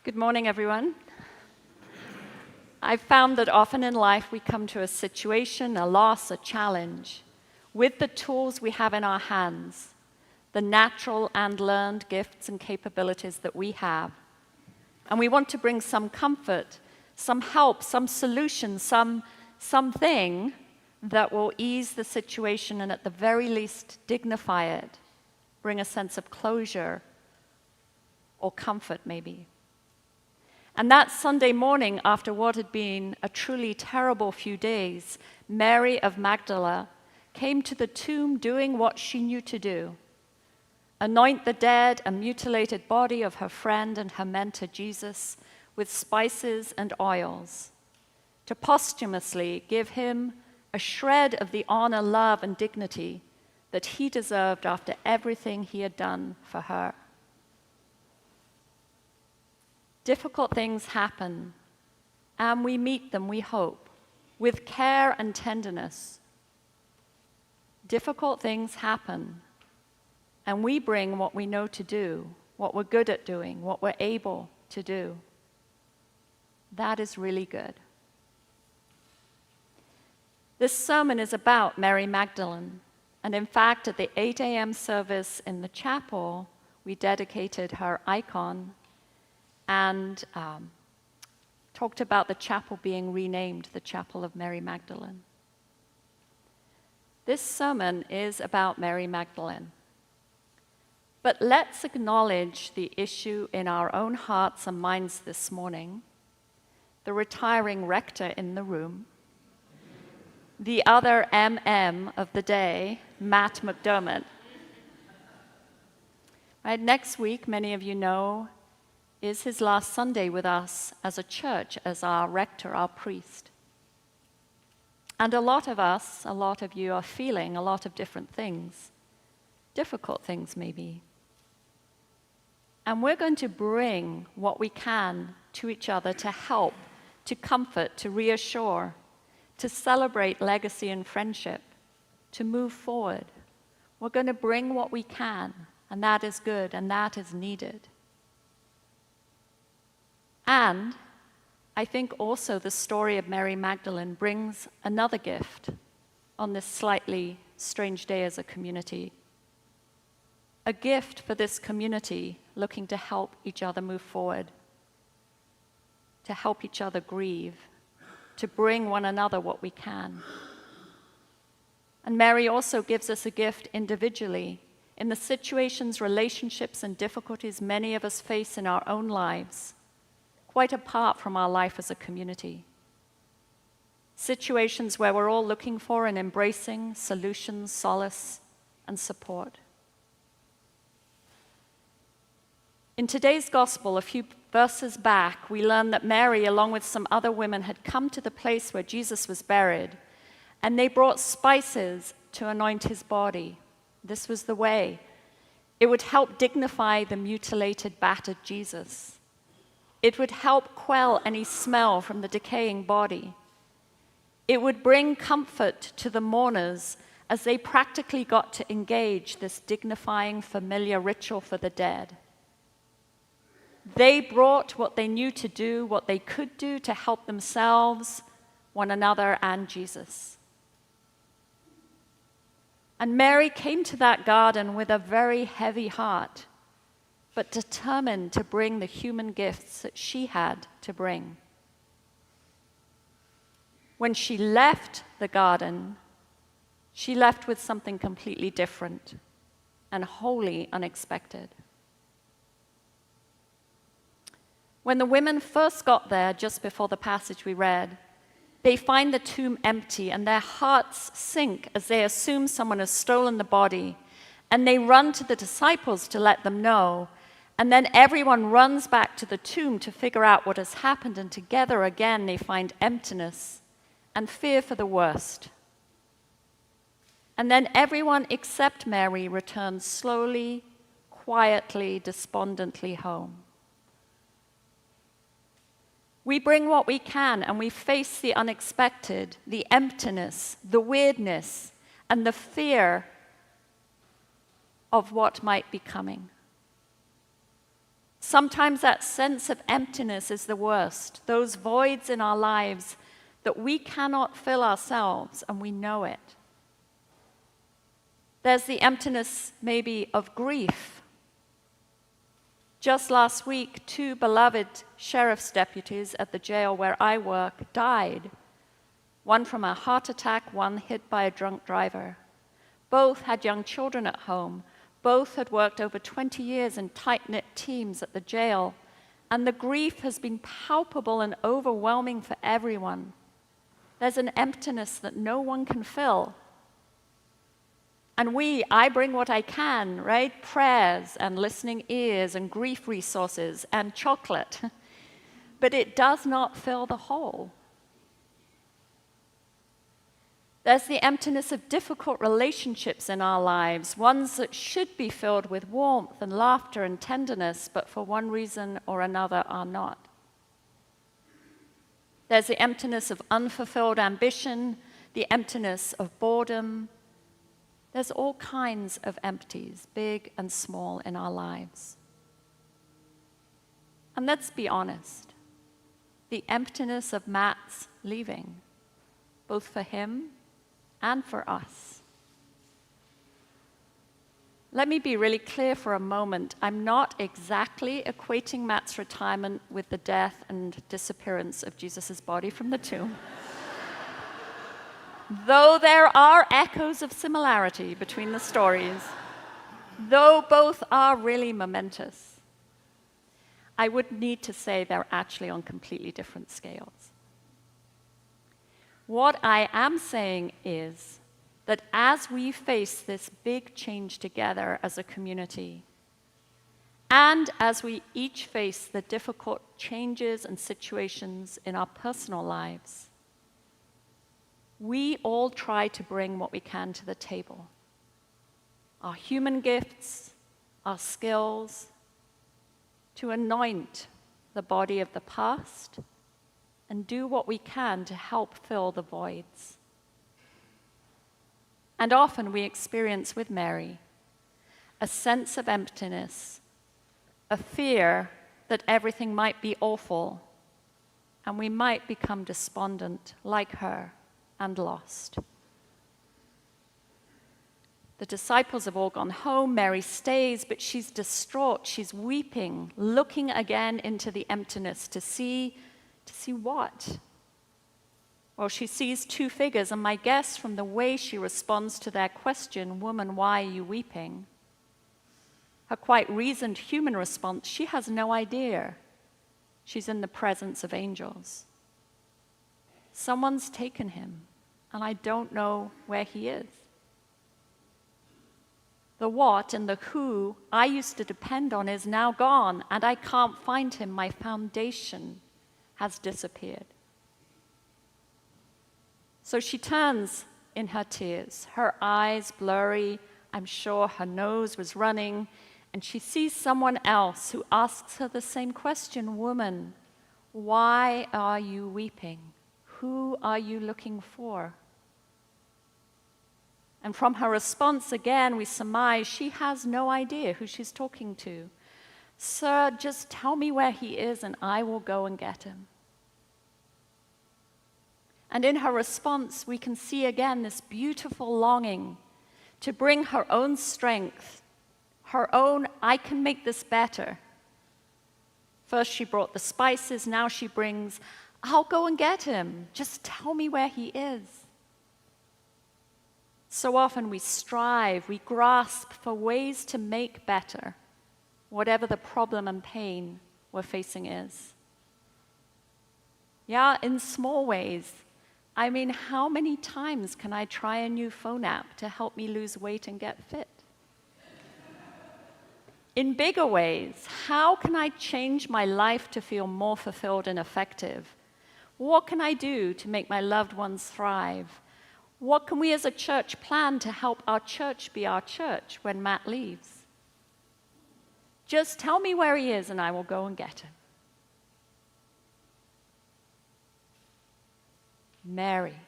Good morning, everyone. I've found that often in life we come to a situation, a loss, a challenge, with the tools we have in our hands, the natural and learned gifts and capabilities that we have. And we want to bring some comfort, some help, some solution, something that will ease the situation and at the very least dignify it, bring a sense of closure or comfort maybe. And that Sunday morning, after what had been a truly terrible few days, Mary of Magdalene came to the tomb doing what she knew to do: anoint the dead and mutilated body of her friend and her mentor Jesus with spices and oils, to posthumously give him a shred of the honor, love, and dignity that he deserved after everything he had done for her. Difficult things happen, and we meet them, we hope, with care and tenderness. Difficult things happen, and we bring what we know to do, what we're good at doing, what we're able to do. That is really good. This sermon is about Mary Magdalene, and in fact, at the 8 a.m. service in the chapel, we dedicated her icon and talked about the chapel being renamed the Chapel of Mary Magdalene. This sermon is about Mary Magdalene. But let's acknowledge the issue in our own hearts and minds this morning, the retiring rector in the room, the other MM of the day, Matt McDermott. Right, next week, many of you know, is his last Sunday with us as a church, as our rector, our priest. And a lot of you are feeling a lot of different things, difficult things maybe. And we're going to bring what we can to each other to help, to comfort, to reassure, to celebrate legacy and friendship, to move forward. We're going to bring what we can, and that is good, and that is needed. And I think also the story of Mary Magdalene brings another gift on this slightly strange day as a community. A gift for this community looking to help each other move forward, to help each other grieve, to bring one another what we can. And Mary also gives us a gift individually in the situations, relationships, and difficulties many of us face in our own lives, quite apart from our life as a community. Situations where we're all looking for and embracing solutions, solace, and support. In today's gospel, a few verses back, we learn that Mary, along with some other women, had come to the place where Jesus was buried, and they brought spices to anoint his body. This was the way. It would help dignify the mutilated, battered Jesus. It would help quell any smell from the decaying body. It would bring comfort to the mourners as they practically got to engage this dignifying, familiar ritual for the dead. They brought what they knew to do, what they could do to help themselves, one another, and Jesus. And Mary came to that garden with a very heavy heart, but determined to bring the human gifts that she had to bring. When she left the garden, she left with something completely different and wholly unexpected. When the women first got there, just before the passage we read, they find the tomb empty and their hearts sink as they assume someone has stolen the body, and they run to the disciples to let them know. And then everyone runs back to the tomb to figure out what has happened, and together again they find emptiness and fear for the worst. And then everyone except Mary returns slowly, quietly, despondently home. We bring what we can, and we face the unexpected, the emptiness, the weirdness, and the fear of what might be coming. Sometimes that sense of emptiness is the worst, those voids in our lives that we cannot fill ourselves, and we know it. There's the emptiness, maybe, of grief. Just last week, 2 beloved sheriff's deputies at the jail where I work died. One from a heart attack, one hit by a drunk driver. Both had young children at home. Both had worked over 20 years in tight-knit teams at the jail, and the grief has been palpable and overwhelming for everyone. There's an emptiness that no one can fill. And I bring what I can, right? Prayers and listening ears and grief resources and chocolate. But it does not fill the hole. There's the emptiness of difficult relationships in our lives, ones that should be filled with warmth and laughter and tenderness, but for one reason or another are not. There's the emptiness of unfulfilled ambition, the emptiness of boredom. There's all kinds of empties, big and small, in our lives. And let's be honest, the emptiness of Matt's leaving, both for him and for us. Let me be really clear for a moment. I'm not exactly equating Matt's retirement with the death and disappearance of Jesus' body from the tomb. Though there are echoes of similarity between the stories, though both are really momentous, I would need to say they're actually on completely different scales. What I am saying is that as we face this big change together as a community, and as we each face the difficult changes and situations in our personal lives, we all try to bring what we can to the table. Our human gifts, our skills, to anoint the body of the past and do what we can to help fill the voids. And often we experience with Mary a sense of emptiness, a fear that everything might be awful, and we might become despondent like her and lost. The disciples have all gone home. Mary stays, but she's distraught. She's weeping, looking again into the emptiness to see what? Well, she sees 2 figures, and my guess from the way she responds to their question, "Woman, why are you weeping?" her quite reasoned human response, she has no idea. She's in the presence of angels. Someone's taken him, and I don't know where he is. The what and the who I used to depend on is now gone, and I can't find him. My foundation has disappeared. So she turns in her tears, her eyes blurry. I'm sure her nose was running, and she sees someone else who asks her the same question, "Woman, why are you weeping? Who are you looking for?" And from her response, again, we surmise she has no idea who she's talking to. "Sir, just tell me where he is and I will go and get him." And in her response, we can see again this beautiful longing to bring her own strength, her own, "I can make this better." First she brought the spices, now she brings, "I'll go and get him. Just tell me where he is." So often we strive, we grasp for ways to make better whatever the problem and pain we're facing is. Yeah, in small ways. I mean, how many times can I try a new phone app to help me lose weight and get fit? In bigger ways, how can I change my life to feel more fulfilled and effective? What can I do to make my loved ones thrive? What can we as a church plan to help our church be our church when Matt leaves? Just tell me where he is and I will go and get him. Mary.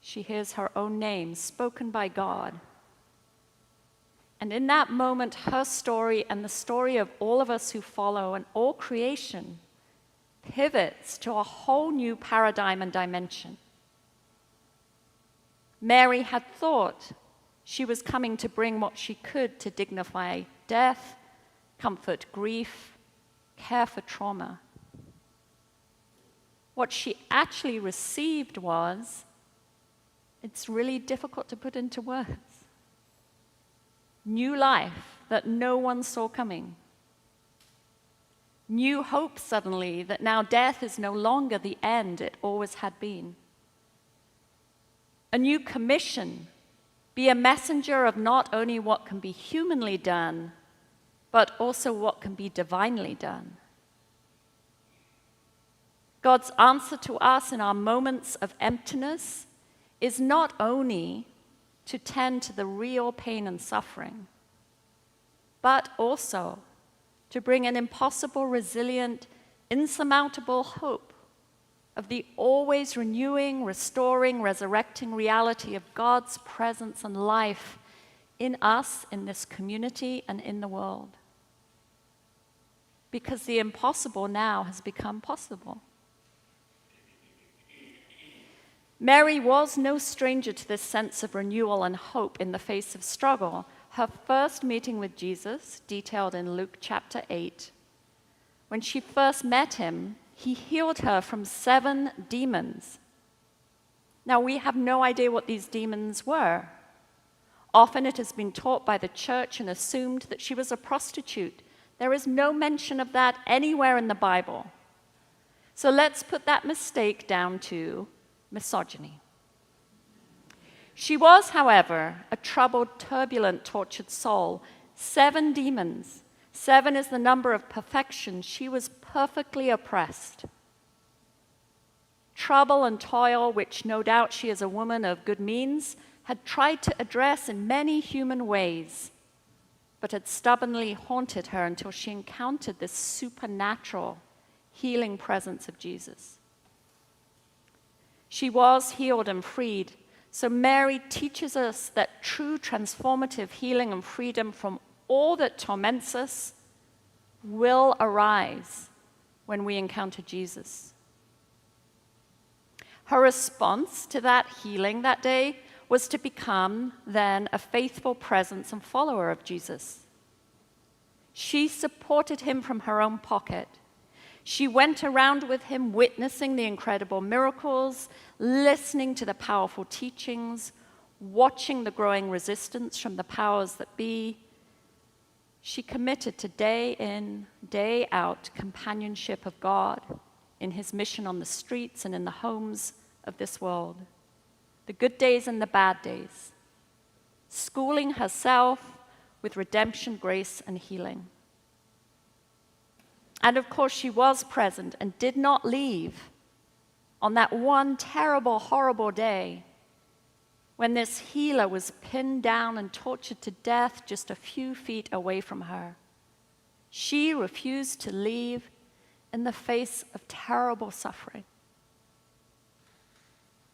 She hears her own name spoken by God. And in that moment, her story and the story of all of us who follow and all creation pivots to a whole new paradigm and dimension. Mary had thought she was coming to bring what she could to dignify death, comfort grief, care for trauma. What she actually received was, it's really difficult to put into words, new life that no one saw coming. New hope suddenly that now death is no longer the end it always had been. A new commission, be a messenger of not only what can be humanly done, but also what can be divinely done. God's answer to us in our moments of emptiness is not only to tend to the real pain and suffering, but also to bring an impossible, resilient, insurmountable hope of the always renewing, restoring, resurrecting reality of God's presence and life in us, in this community, and in the world. Because the impossible now has become possible. Mary was no stranger to this sense of renewal and hope in the face of struggle. Her first meeting with Jesus, detailed in Luke chapter 8, when she first met him, he healed her from 7 demons. Now, we have no idea what these demons were. Often it has been taught by the church and assumed that she was a prostitute. There is no mention of that anywhere in the Bible. So let's put that mistake down to misogyny. She was, however, a troubled, turbulent, tortured soul. 7 demons. 7 is the number of perfection. She was perfectly oppressed. Trouble and toil, which no doubt she as a woman of good means had tried to address in many human ways, but had stubbornly haunted her until she encountered this supernatural, healing presence of Jesus. She was healed and freed. So Mary teaches us that true transformative healing and freedom from all that torments us will arise when we encounter Jesus. Her response to that healing that day was to become then a faithful presence and follower of Jesus. She supported him from her own pocket. She went around with him witnessing the incredible miracles, listening to the powerful teachings, watching the growing resistance from the powers that be. She committed to day in, day out companionship of God in his mission on the streets and in the homes of this world, the good days and the bad days, schooling herself with redemption, grace, and healing. And of course, she was present and did not leave on that one terrible, horrible day when this healer was pinned down and tortured to death just a few feet away from her. She refused to leave in the face of terrible suffering.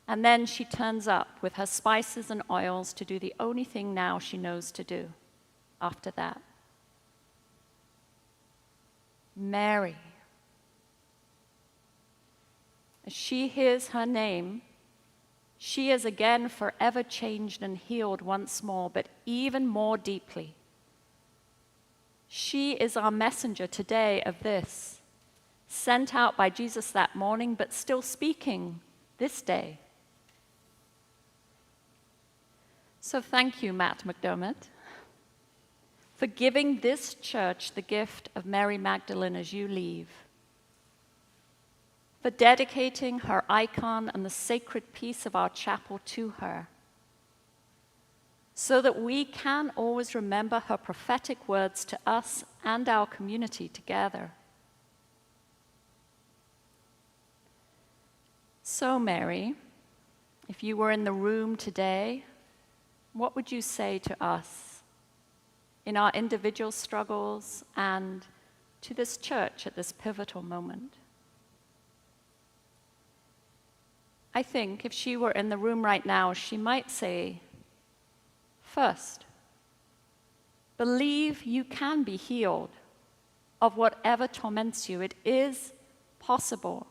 And then she turns up with her spices and oils to do the only thing now she knows to do after that. Mary. As she hears her name, she is again forever changed and healed once more, but even more deeply. She is our messenger today of this, sent out by Jesus that morning, but still speaking this day. So thank you, Matt McDermott, for giving this church the gift of Mary Magdalene as you leave, for dedicating her icon and the sacred piece of our chapel to her, so that we can always remember her prophetic words to us and our community together. So, Mary, if you were in the room today, what would you say to us in our individual struggles and to this church at this pivotal moment? I think if she were in the room right now, she might say, first, Believe you can be healed of whatever torments you. It is possible.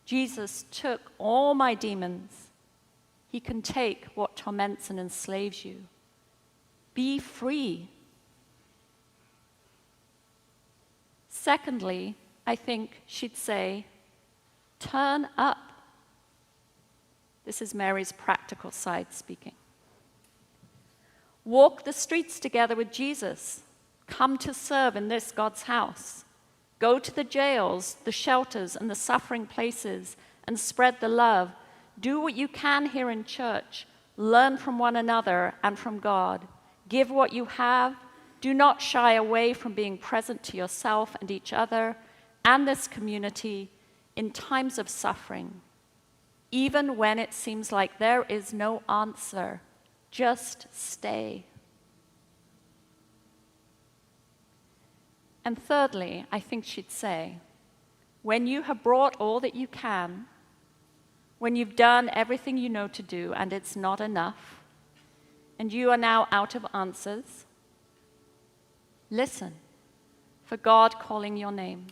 Jesus took all my demons. He can take what torments and enslaves you. Be free. Secondly, I think she'd say, turn up. This is Mary's practical side speaking. Walk the streets together with Jesus. Come to serve in this God's house. Go to the jails, the shelters, and the suffering places and spread the love. Do what you can here in church. Learn from one another and from God. Give what you have. Do not shy away from being present to yourself and each other and this community in times of suffering. Even when it seems like there is no answer, just stay. And thirdly, I think she'd say, when you have brought all that you can, when you've done everything you know to do and it's not enough, and you are now out of answers, listen for God calling your name.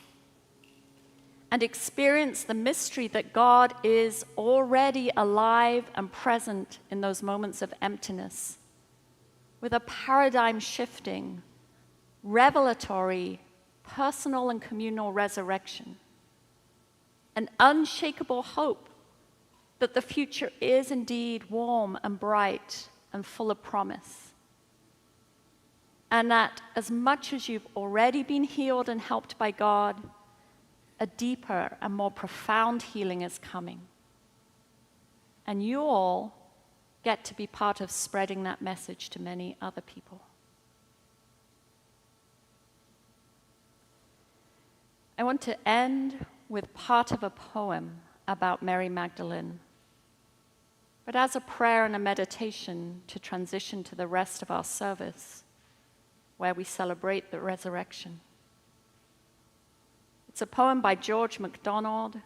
And experience the mystery that God is already alive and present in those moments of emptiness, with a paradigm-shifting, revelatory, personal and communal resurrection, an unshakable hope that the future is indeed warm and bright and full of promise, and that as much as you've already been healed and helped by God, a deeper and more profound healing is coming. And you all get to be part of spreading that message to many other people. I want to end with part of a poem about Mary Magdalene, but as a prayer and a meditation to transition to the rest of our service, where we celebrate the resurrection. It's a poem by George MacDonald,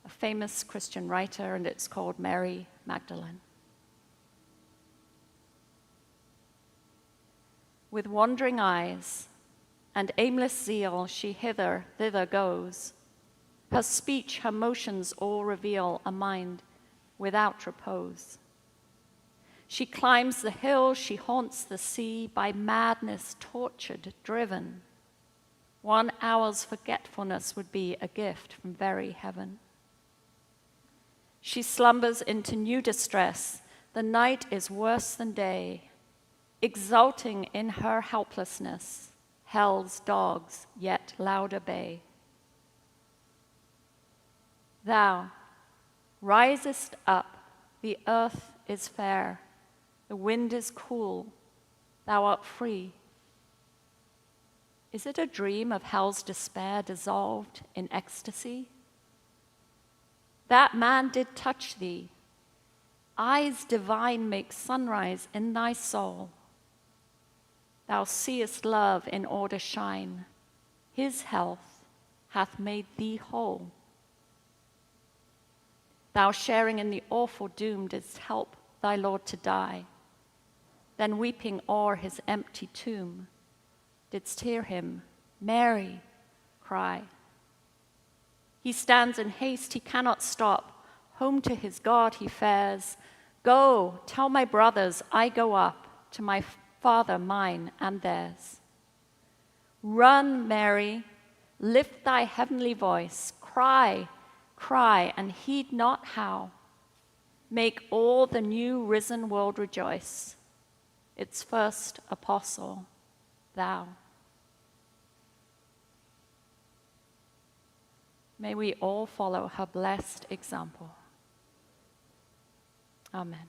a famous Christian writer, and it's called Mary Magdalene. With wandering eyes and aimless zeal, she hither, thither goes. Her speech, her motions all reveal a mind without repose. She climbs the hill, she haunts the sea, by madness tortured, driven. 1 hour's forgetfulness would be a gift from very heaven. She slumbers into new distress. The night is worse than day. Exulting in her helplessness, hell's dogs yet louder bay. Thou risest up, the earth is fair, the wind is cool, thou art free. Is it a dream of hell's despair dissolved in ecstasy? That man did touch thee. Eyes divine make sunrise in thy soul. Thou seest love in order shine. His health hath made thee whole. Thou sharing in the awful doom didst help thy Lord to die. Then weeping o'er his empty tomb, didst hear him, Mary, cry. He stands in haste, he cannot stop. Home to his God he fares. Go, tell my brothers, I go up to my Father, mine and theirs. Run, Mary, lift thy heavenly voice. Cry, cry, and heed not how. Make all the new risen world rejoice. Its first apostle, thou. May we all follow her blessed example. Amen.